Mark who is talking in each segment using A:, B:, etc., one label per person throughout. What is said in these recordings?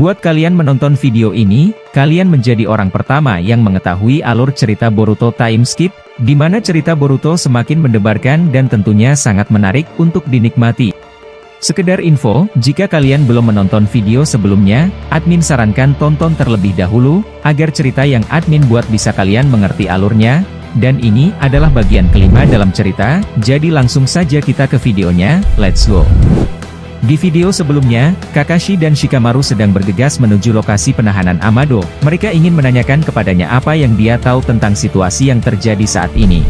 A: Buat kalian menonton video ini, kalian menjadi orang pertama yang mengetahui alur cerita Boruto Time Skip, di mana cerita Boruto semakin mendebarkan dan tentunya sangat menarik untuk dinikmati. Sekedar info, jika kalian belum menonton video sebelumnya, admin sarankan tonton terlebih dahulu, agar cerita yang admin buat bisa kalian mengerti alurnya, dan ini adalah bagian kelima dalam cerita, jadi langsung saja kita ke videonya, let's go! Di video sebelumnya, Kakashi dan Shikamaru sedang bergegas menuju lokasi penahanan Amado. Mereka ingin menanyakan kepadanya apa yang dia tahu tentang situasi yang terjadi saat ini.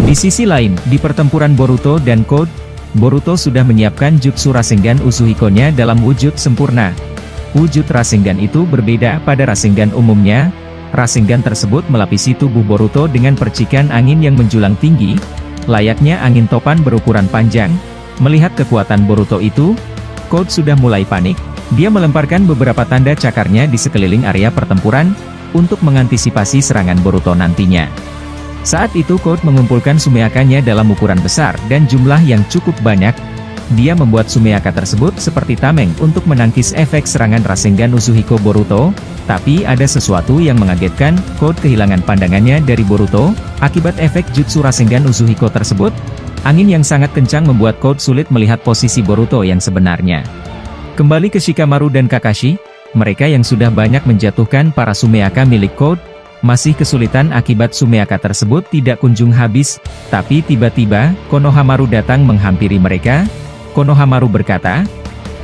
A: Di sisi lain, di pertempuran Boruto dan Code, Boruto sudah menyiapkan jutsu Rasengan Uzuhiko-nya dalam wujud sempurna. Wujud Rasengan itu berbeda pada Rasengan umumnya. Rasengan tersebut melapisi tubuh Boruto dengan percikan angin yang menjulang tinggi, layaknya angin topan berukuran panjang. Melihat kekuatan Boruto itu, Code sudah mulai panik. Dia melemparkan beberapa tanda cakarnya di sekeliling area pertempuran, untuk mengantisipasi serangan Boruto nantinya. Saat itu Code mengumpulkan Sumeakanya dalam ukuran besar dan jumlah yang cukup banyak. Dia membuat Sumeaka tersebut seperti tameng untuk menangkis efek serangan Rasengan Uzuhiko Boruto, tapi ada sesuatu yang mengagetkan. Code kehilangan pandangannya dari Boruto, akibat efek jutsu Rasengan Uzuhiko tersebut. Angin yang sangat kencang membuat Code sulit melihat posisi Boruto yang sebenarnya. Kembali ke Shikamaru dan Kakashi, mereka yang sudah banyak menjatuhkan para Sumeaka milik Code, masih kesulitan akibat Sumeaka tersebut tidak kunjung habis, tapi tiba-tiba, Konohamaru datang menghampiri mereka. Konohamaru berkata,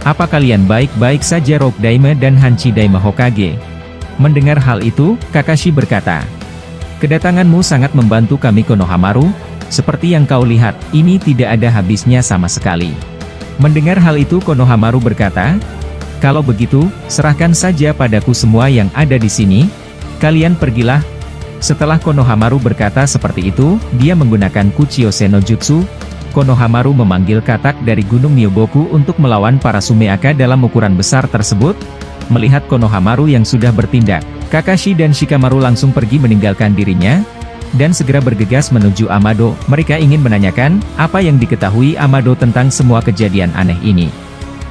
A: "Apa kalian baik-baik saja Rogue Daime dan Hanchi Daime Hokage?" Mendengar hal itu, Kakashi berkata, "Kedatanganmu sangat membantu kami Konohamaru. Seperti yang kau lihat, ini tidak ada habisnya sama sekali." Mendengar hal itu Konohamaru berkata, "Kalau begitu, serahkan saja padaku semua yang ada di sini. Kalian pergilah." Setelah Konohamaru berkata seperti itu, dia menggunakan Kuchiyose no Jutsu. Konohamaru memanggil katak dari Gunung Myoboku untuk melawan para Sumeaka dalam ukuran besar tersebut. Melihat Konohamaru yang sudah bertindak, Kakashi dan Shikamaru langsung pergi meninggalkan dirinya, dan segera bergegas menuju Amado. Mereka ingin menanyakan, apa yang diketahui Amado tentang semua kejadian aneh ini.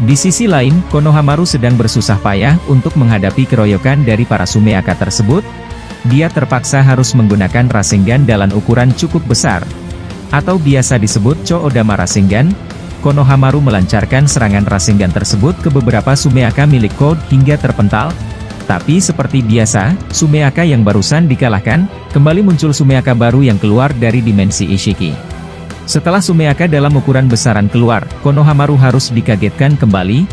A: Di sisi lain, Konohamaru sedang bersusah payah untuk menghadapi keroyokan dari para Sumeaka tersebut. Dia terpaksa harus menggunakan Rasengan dalam ukuran cukup besar, atau biasa disebut Cho-Odama Rasengan. Konohamaru melancarkan serangan Rasengan tersebut ke beberapa Sumeaka milik Code hingga terpental. Tapi seperti biasa, Sumeaka yang barusan dikalahkan, kembali muncul Sumeaka baru yang keluar dari dimensi Ishiki. Setelah Sumeaka dalam ukuran besaran keluar, Konohamaru harus dikagetkan kembali.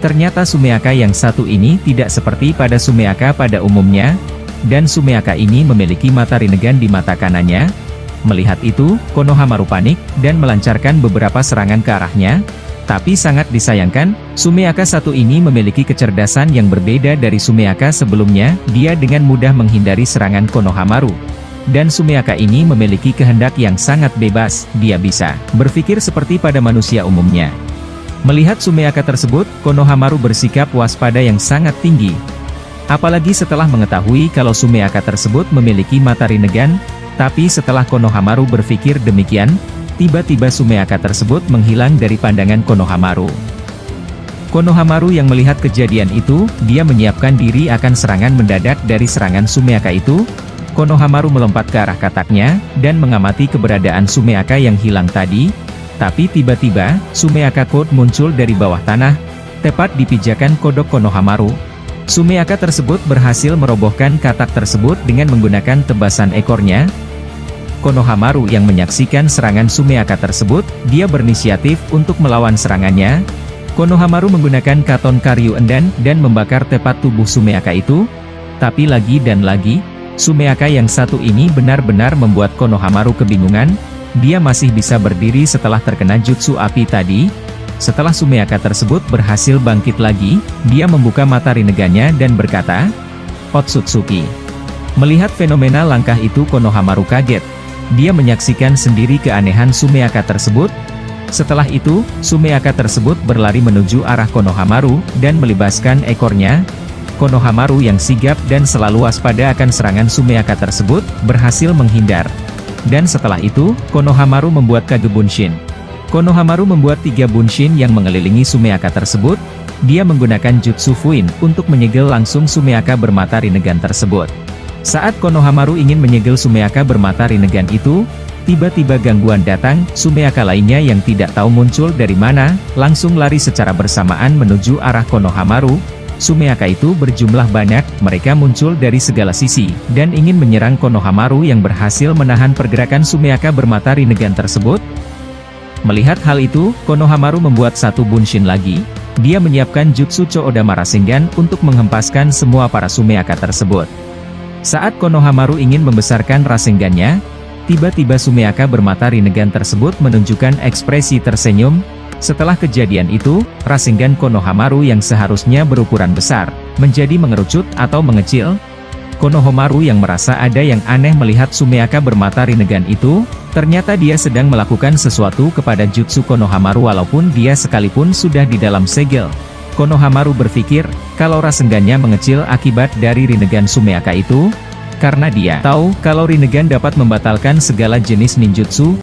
A: Ternyata Sumeaka yang satu ini tidak seperti pada Sumeaka pada umumnya, dan Sumeaka ini memiliki mata Rinnegan di mata kanannya. Melihat itu, Konohamaru panik, dan melancarkan beberapa serangan ke arahnya. Tapi sangat disayangkan, Sumeaka satu ini memiliki kecerdasan yang berbeda dari Sumeaka sebelumnya. Dia dengan mudah menghindari serangan Konohamaru. Dan Sumeaka ini memiliki kehendak yang sangat bebas, dia bisa berpikir seperti pada manusia umumnya. Melihat Sumeaka tersebut, Konohamaru bersikap waspada yang sangat tinggi. Apalagi setelah mengetahui kalau Sumeaka tersebut memiliki mata Rinnegan. Tapi setelah Konohamaru berpikir demikian, tiba-tiba Sumeaka tersebut menghilang dari pandangan Konohamaru. Konohamaru yang melihat kejadian itu, dia menyiapkan diri akan serangan mendadak dari serangan Sumeaka itu. Konohamaru melompat ke arah kataknya, dan mengamati keberadaan Sumeaka yang hilang tadi. Tapi tiba-tiba, Sumeaka Code muncul dari bawah tanah, tepat di pijakan kodok Konohamaru. Sumeaka tersebut berhasil merobohkan katak tersebut dengan menggunakan tebasan ekornya. Konohamaru yang menyaksikan serangan Sumeaka tersebut, dia berinisiatif untuk melawan serangannya. Konohamaru menggunakan Katon Karyu Endan dan membakar tepat tubuh Sumeaka itu. Tapi lagi dan lagi, Sumeaka yang satu ini benar-benar membuat Konohamaru kebingungan. Dia masih bisa berdiri setelah terkena jutsu api tadi. Setelah Sumeaka tersebut berhasil bangkit lagi, dia membuka mata Rinnegannya dan berkata, "Otsutsuki." Melihat fenomena langkah itu Konohamaru kaget. Dia menyaksikan sendiri keanehan Sumeaka tersebut. Setelah itu, Sumeaka tersebut berlari menuju arah Konohamaru, dan melibaskan ekornya. Konohamaru yang sigap dan selalu waspada akan serangan Sumeaka tersebut, berhasil menghindar. Dan setelah itu, Konohamaru membuat Kage Bunshin. Konohamaru membuat 3 bunshin yang mengelilingi Sumeaka tersebut. dia menggunakan Jutsu Fuin untuk menyegel langsung Sumeaka bermata Rinnegan tersebut. Saat Konohamaru ingin menyegel Sumeaka bermata Rinnegan itu, tiba-tiba gangguan datang, Sumeaka lainnya yang tidak tahu muncul dari mana, langsung lari secara bersamaan menuju arah Konohamaru. Sumeaka itu berjumlah banyak, mereka muncul dari segala sisi, dan ingin menyerang Konohamaru yang berhasil menahan pergerakan Sumeaka bermata Rinnegan tersebut. Melihat hal itu, Konohamaru membuat satu bunshin lagi. Dia menyiapkan Jutsu Choodama Rasengan untuk menghempaskan semua para Sumeaka tersebut. Saat Konohamaru ingin membesarkan Rasengannya, tiba-tiba Sumeaka bermata Rinnegan tersebut menunjukkan ekspresi tersenyum. Setelah kejadian itu, Rasengan Konohamaru yang seharusnya berukuran besar, menjadi mengerucut atau mengecil. Konohamaru yang merasa ada yang aneh melihat Sumeaka bermata Rinnegan itu, ternyata dia sedang melakukan sesuatu kepada Jutsu Konohamaru walaupun dia sekalipun sudah di dalam segel. Konohamaru berpikir, kalau Rasengannya mengecil akibat dari Rinnegan Sumeaka itu, karena dia tahu kalau Rinnegan dapat membatalkan segala jenis ninjutsu.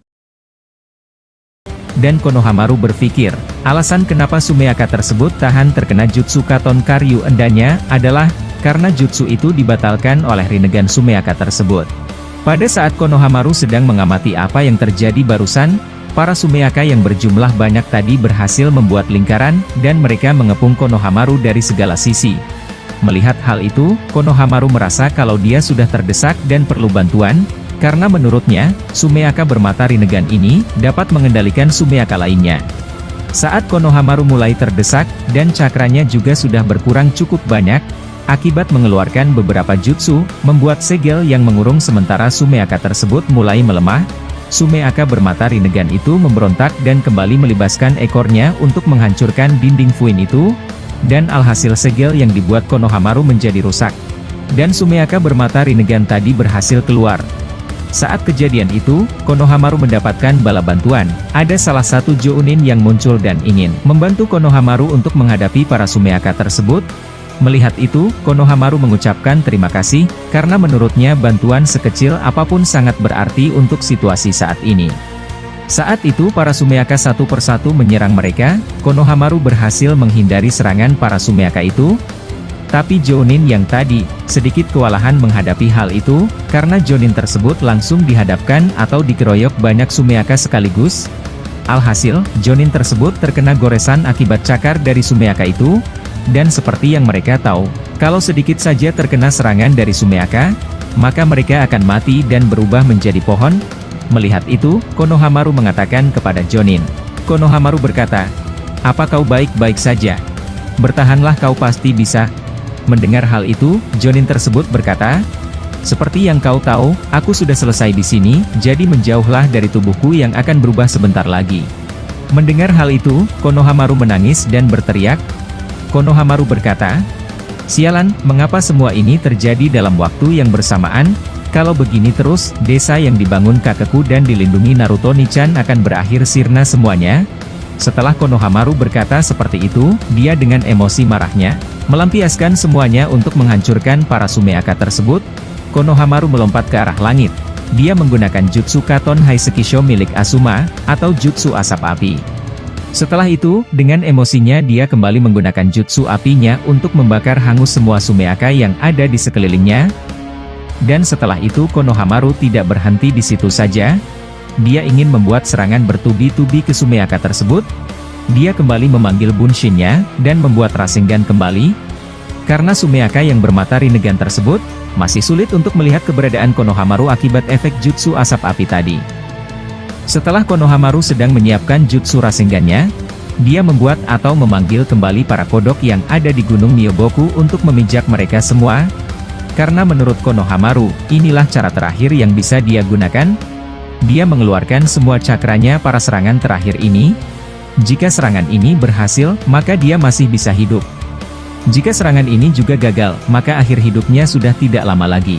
A: Dan Konohamaru berpikir, alasan kenapa Sumeaka tersebut tahan terkena Jutsu Katon Karyu Endanya, adalah, karena jutsu itu dibatalkan oleh Rinnegan Sumeaka tersebut. Pada saat Konohamaru sedang mengamati apa yang terjadi barusan, para Sumeaka yang berjumlah banyak tadi berhasil membuat lingkaran, dan mereka mengepung Konohamaru dari segala sisi. Melihat hal itu, Konohamaru merasa kalau dia sudah terdesak dan perlu bantuan, karena menurutnya, Sumeaka bermata Rinnegan ini dapat mengendalikan Sumeaka lainnya. Saat Konohamaru mulai terdesak, dan cakranya juga sudah berkurang cukup banyak, akibat mengeluarkan beberapa jutsu, membuat segel yang mengurung sementara Sumeaka tersebut mulai melemah. Sumeaka bermata Rinnegan itu memberontak dan kembali melibaskan ekornya untuk menghancurkan dinding Fuin itu, dan alhasil segel yang dibuat Konohamaru menjadi rusak. Dan Sumeaka bermata Rinnegan tadi berhasil keluar. Saat kejadian itu, Konohamaru mendapatkan bala bantuan. Ada salah satu Jounin yang muncul dan ingin membantu Konohamaru untuk menghadapi para Sumeaka tersebut. Melihat itu, Konohamaru mengucapkan terima kasih, karena menurutnya bantuan sekecil apapun sangat berarti untuk situasi saat ini. Saat itu para Sumeaka satu persatu menyerang mereka, Konohamaru berhasil menghindari serangan para Sumeaka itu. Tapi Jounin yang tadi, sedikit kewalahan menghadapi hal itu, karena Jounin tersebut langsung dihadapkan atau dikeroyok banyak Sumeaka sekaligus. Alhasil, Jounin tersebut terkena goresan akibat cakar dari Sumeaka itu. Dan seperti yang mereka tahu, kalau sedikit saja terkena serangan dari Sumeaka, maka mereka akan mati dan berubah menjadi pohon. Melihat itu, Konohamaru mengatakan kepada Jounin. Konohamaru berkata, "Apa kau baik-baik saja? Bertahanlah, kau pasti bisa." Mendengar hal itu, Jounin tersebut berkata, "Seperti yang kau tahu, aku sudah selesai di sini, jadi menjauhlah dari tubuhku yang akan berubah sebentar lagi." Mendengar hal itu, Konohamaru menangis dan berteriak. Konohamaru berkata, "Sialan, mengapa semua ini terjadi dalam waktu yang bersamaan? Kalau begini terus, desa yang dibangun kakekku dan dilindungi Naruto Nichan akan berakhir sirna semuanya." Setelah Konohamaru berkata seperti itu, dia dengan emosi marahnya melampiaskan semuanya untuk menghancurkan para Sumeaka tersebut. Konohamaru melompat ke arah langit. Dia menggunakan Jutsu Katon Haisekisho milik Asuma, atau Jutsu Asap Api. Setelah itu, dengan emosinya dia kembali menggunakan jutsu apinya untuk membakar hangus semua Sumeaka yang ada di sekelilingnya. Dan setelah itu Konohamaru tidak berhenti di situ saja. Dia ingin membuat serangan bertubi-tubi ke Sumeaka tersebut. Dia kembali memanggil bunshinnya, dan membuat Rasengan kembali. Karena Sumeaka yang bermata Rinnegan tersebut, masih sulit untuk melihat keberadaan Konohamaru akibat efek jutsu asap api tadi. Setelah Konohamaru sedang menyiapkan jutsu Rasengannya, dia membuat atau memanggil kembali para kodok yang ada di Gunung Myoboku untuk memijak mereka semua. Karena menurut Konohamaru, inilah cara terakhir yang bisa dia gunakan. Dia mengeluarkan semua cakranya para serangan terakhir ini. Jika serangan ini berhasil, maka dia masih bisa hidup. Jika serangan ini juga gagal, maka akhir hidupnya sudah tidak lama lagi.